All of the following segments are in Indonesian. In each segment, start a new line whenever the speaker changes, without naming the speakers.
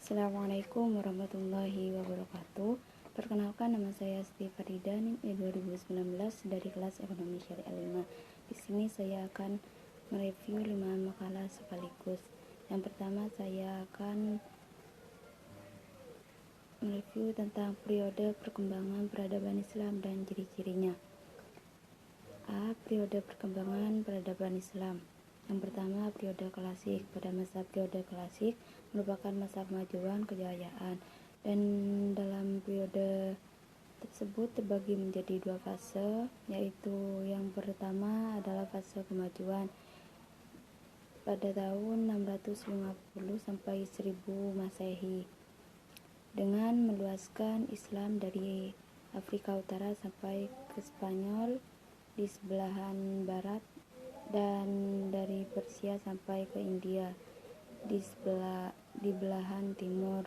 Assalamualaikum warahmatullahi wabarakatuh. Perkenalkan, nama saya Siti Farida, NIM 2019 dari kelas Ekonomi Syariah 5. Di sini saya akan mereview 5 makalah sekaligus. Yang pertama, saya akan mereview tentang periode perkembangan peradaban Islam dan ciri-cirinya. A. Periode perkembangan peradaban Islam. Yang pertama, periode klasik. Pada masa periode klasik merupakan masa kemajuan kejayaan, dan dalam periode tersebut terbagi menjadi dua fase, yaitu yang pertama adalah fase kemajuan pada tahun 650 sampai 1000 Masehi dengan meluaskan Islam dari Afrika Utara sampai ke Spanyol di sebelahan barat dan dari Persia sampai ke India di belahan timur.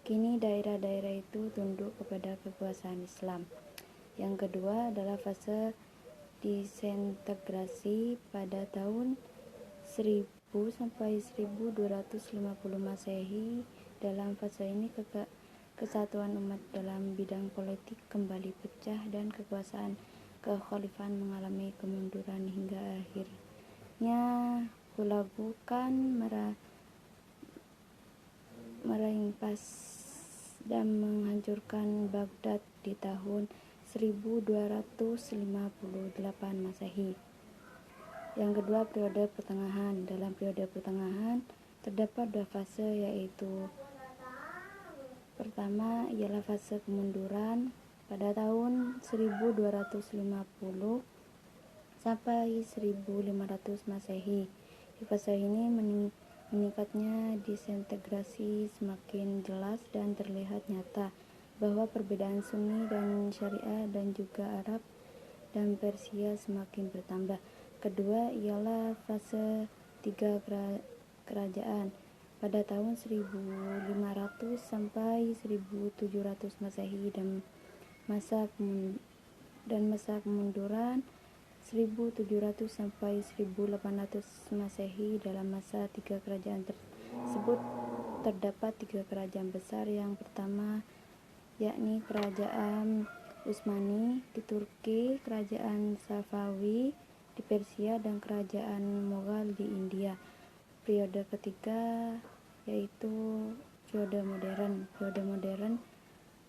Kini daerah-daerah itu tunduk kepada kekuasaan Islam. Yang kedua adalah fase disintegrasi pada tahun 1000 sampai 1250 Masehi. Dalam fase ini kesatuan umat dalam bidang politik kembali pecah dan kekuasaan kekhalifahan mengalami kemunduran hingga akhirnya Hulagu Khan merampas dan menghancurkan Baghdad di tahun 1258 Masehi. Yang kedua, periode pertengahan. Dalam periode pertengahan terdapat dua fase, yaitu pertama ialah fase kemunduran pada tahun 1250 sampai 1500 Masehi. Di fase ini meningkatnya disintegrasi semakin jelas dan terlihat nyata bahwa perbedaan Sunni dan Syariah dan juga Arab dan Persia semakin bertambah. Kedua ialah fase tiga kerajaan pada tahun 1500 sampai 1700 Masehi dan masa kemunduran 1700 sampai 1800 Masehi. Dalam masa tiga kerajaan tersebut terdapat tiga kerajaan besar. Yang pertama yakni kerajaan Utsmani di Turki, kerajaan Safawi di Persia, dan kerajaan Mughal di India. Periode ketiga yaitu periode modern. Periode modern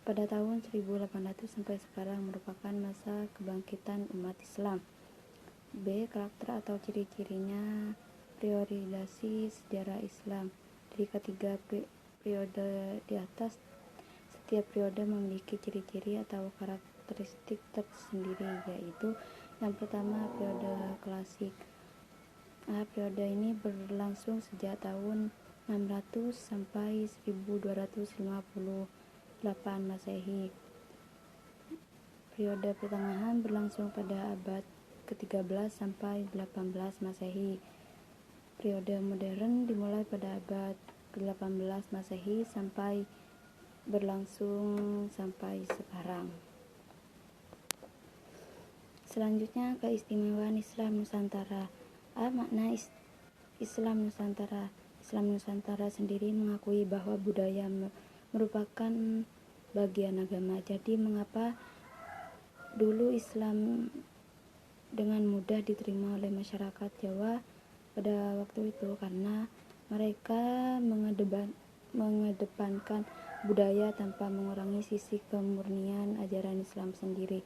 pada tahun 1800 sampai sekarang merupakan masa kebangkitan umat Islam. B. Karakter atau ciri-cirinya. Priorisasi sejarah Islam. Dari ketiga periode di atas, setiap periode memiliki ciri-ciri atau karakteristik tersendiri, yaitu yang pertama periode klasik. Periode ini berlangsung sejak tahun 600 sampai 1258 Masehi. Periode pertengahan berlangsung pada abad ke-13 sampai 18 Masehi. Periode modern dimulai pada abad ke-18 Masehi sampai berlangsung sampai sekarang. Selanjutnya, keistimewaan Islam Nusantara. Makna Islam Nusantara. Islam Nusantara sendiri mengakui bahwa budaya merupakan bagian agama. Jadi mengapa dulu Islam dengan mudah diterima oleh masyarakat Jawa pada waktu itu? Karena mereka mengedepankan budaya tanpa mengurangi sisi kemurnian ajaran Islam sendiri.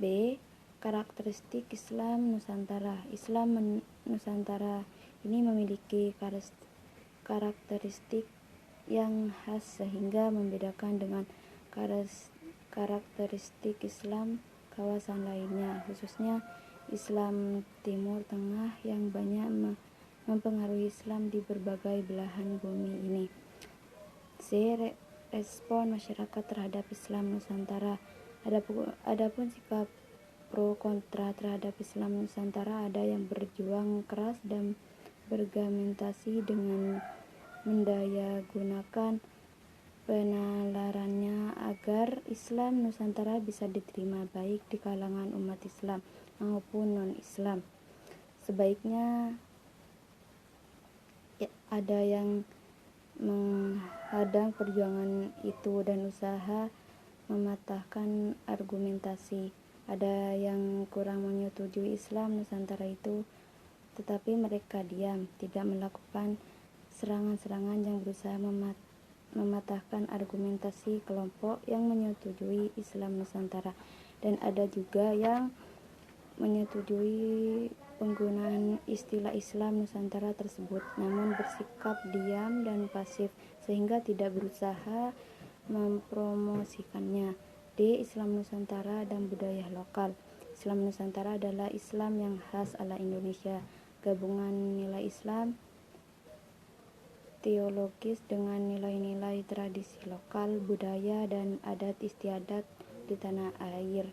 B. Karakteristik Islam Nusantara. Islam Nusantara ini memiliki karakteristik yang khas sehingga membedakan dengan karakteristik Islam kawasan lainnya, khususnya Islam Timur Tengah yang banyak mempengaruhi Islam di berbagai belahan bumi ini. C. Respon masyarakat terhadap Islam Nusantara. Adapun sikap pro kontra terhadap Islam Nusantara, ada yang berjuang keras dan berargumentasi dengan mendayagunakan penalarannya agar Islam Nusantara bisa diterima baik di kalangan umat Islam maupun non-Islam. Sebaiknya ada yang menghadang perjuangan itu dan usaha mematahkan argumentasi. Ada yang kurang menyetujui Islam Nusantara itu, tetapi mereka diam, tidak melakukan serangan-serangan yang berusaha mematahkan argumentasi kelompok yang menyetujui Islam Nusantara. Dan ada juga yang menyetujui penggunaan istilah Islam Nusantara tersebut, namun bersikap diam dan pasif sehingga tidak berusaha mempromosikannya. D. Islam Nusantara dan budaya lokal. Islam Nusantara adalah Islam yang khas ala Indonesia, gabungan nilai Islam teologis dengan nilai-nilai tradisi lokal, budaya dan adat istiadat di tanah air.